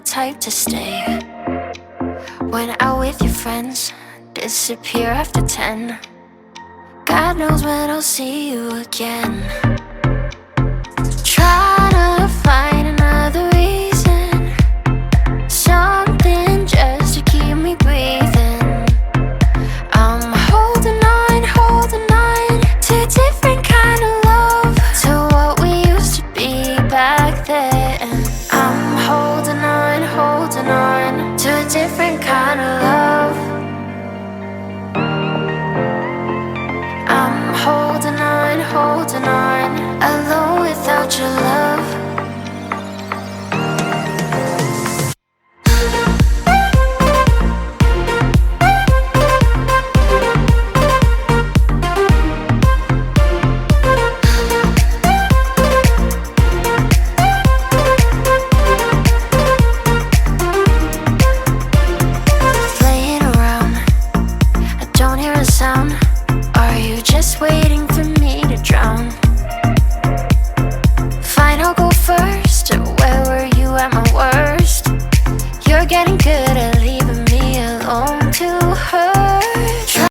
the type to stay. When out with your friends, disappear after 10. God knows when I'll see you again. Try